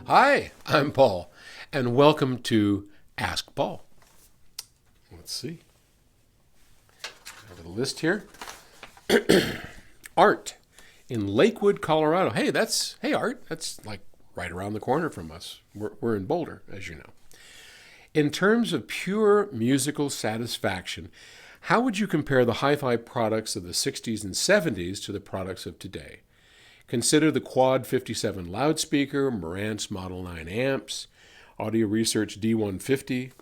Hi, I'm Paul, and welcome to Ask Paul. Let's see. I have a list here. Art in Lakewood, Colorado. Hey Art. That's like right around the corner from us. We're in Boulder, as you know. In terms of pure musical satisfaction, how would you compare the hi-fi products of the 60s and 70s to the products of today? Consider the Quad 57 loudspeaker, Marantz Model 9 amps, Audio Research D150,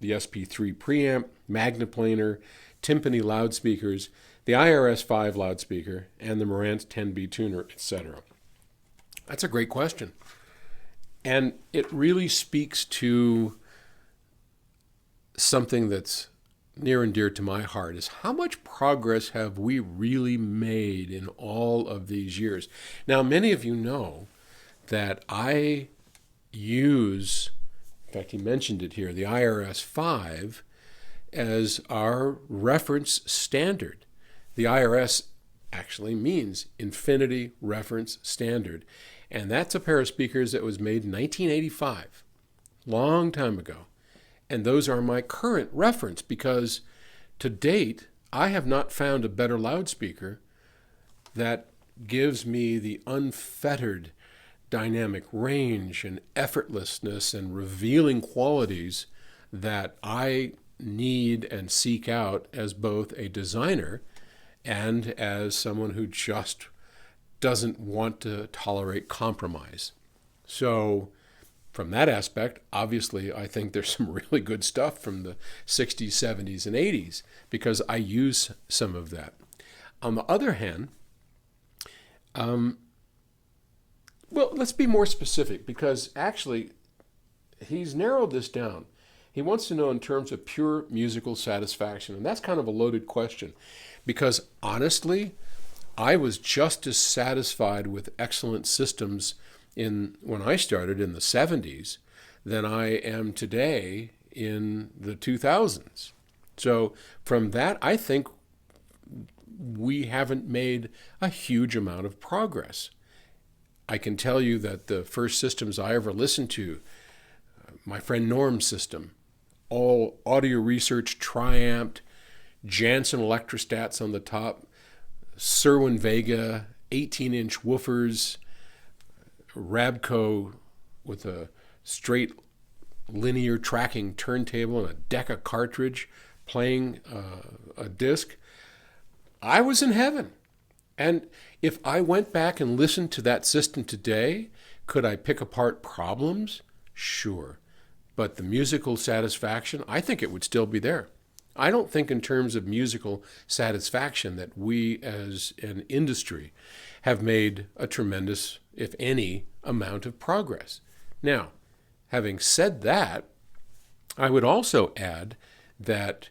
the SP3 preamp, Magnaplanar, Timpani loudspeakers, the IRS-5 loudspeaker, and the Marantz 10B tuner, etc. That's a great question. And it really speaks to something that's near and dear to my heart, is how much progress have we really made in all of these years? Now, many of you know that I use, in fact, he mentioned it here, the IRS-5 as our reference standard. The IRS actually means Infinity Reference Standard. And that's a pair of speakers that was made in 1985, long time ago. And those are my current reference because to date, I have not found a better loudspeaker that gives me the unfettered dynamic range and effortlessness and revealing qualities that I need and seek out as both a designer and as someone who just doesn't want to tolerate compromise. So, from that aspect, obviously, I think there's some really good stuff from the 60s, 70s, and 80s because I use some of that. On the other hand, well, let's be more specific because actually, he's narrowed this down. He wants to know in terms of pure musical satisfaction, and that's kind of a loaded question because honestly, I was just as satisfied with excellent systems when I started in the 70s than I am today in the 2000s. So from that, I think we haven't made a huge amount of progress. I can tell you that the first systems I ever listened to, my friend Norm's system, all Audio Research Triamped, Janssen Electrostats on the top, Cerwin Vega, 18-inch woofers, Rabco with a straight linear tracking turntable and a Decca cartridge playing a disc. I was in heaven. And if I went back and listened to that system today, could I pick apart problems? Sure. But the musical satisfaction, I think it would still be there. I don't think in terms of musical satisfaction that we as an industry have made a tremendous, if any, amount of progress. Now, having said that, I would also add that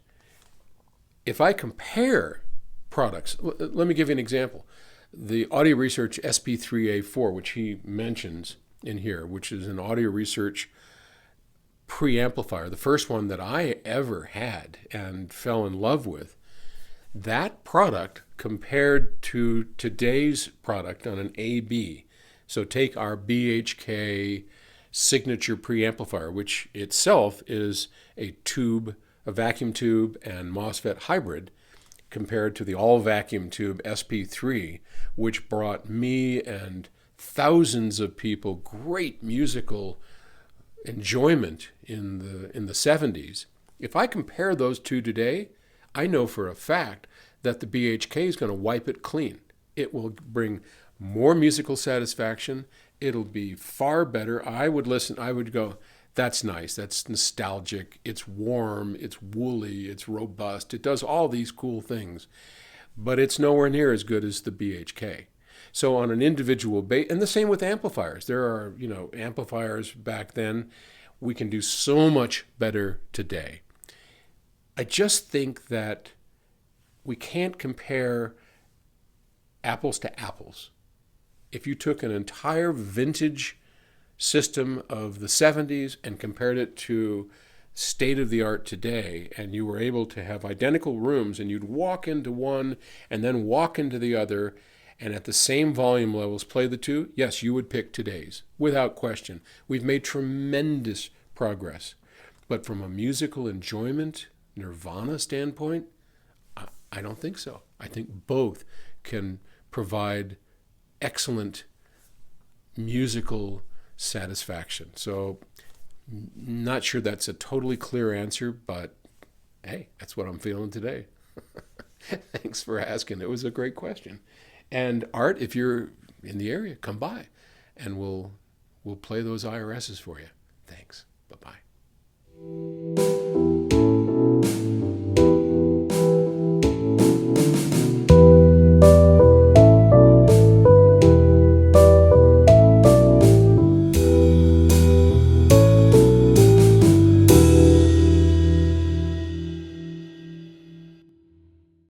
if I compare products, let me give you an example. The Audio Research SP3A4, which he mentions in here, which is an Audio Research preamplifier, the first one that I ever had and fell in love with, that product compared to today's product on an AB, so take our BHK signature preamplifier, which itself is a vacuum tube and MOSFET hybrid, compared to the all vacuum tube SP3, which brought me and thousands of people great musical enjoyment in the 70s. If I compare those two today, I know for a fact that the BHK is going to wipe it clean. It will bring more musical satisfaction. It'll be far better. I would go, that's nice, that's nostalgic, it's warm, it's woolly, it's robust, it does all these cool things, but it's nowhere near as good as the BHK. So on an individual basis, and the same with amplifiers. There are, amplifiers back then. We can do so much better today. I just think that we can't compare apples to apples. If you took an entire vintage system of the 70s and compared it to state of the art today, and you were able to have identical rooms and you'd walk into one and then walk into the other, and at the same volume levels play the two, yes, you would pick today's, without question. We've made tremendous progress. But from a musical enjoyment, Nirvana standpoint, I don't think so. I think both can provide excellent musical satisfaction. So, not sure that's a totally clear answer, but hey, that's what I'm feeling today. Thanks for asking. It was a great question. And Art, if you're in the area, come by and we'll play those IRSs for you. Thanks. Bye-bye.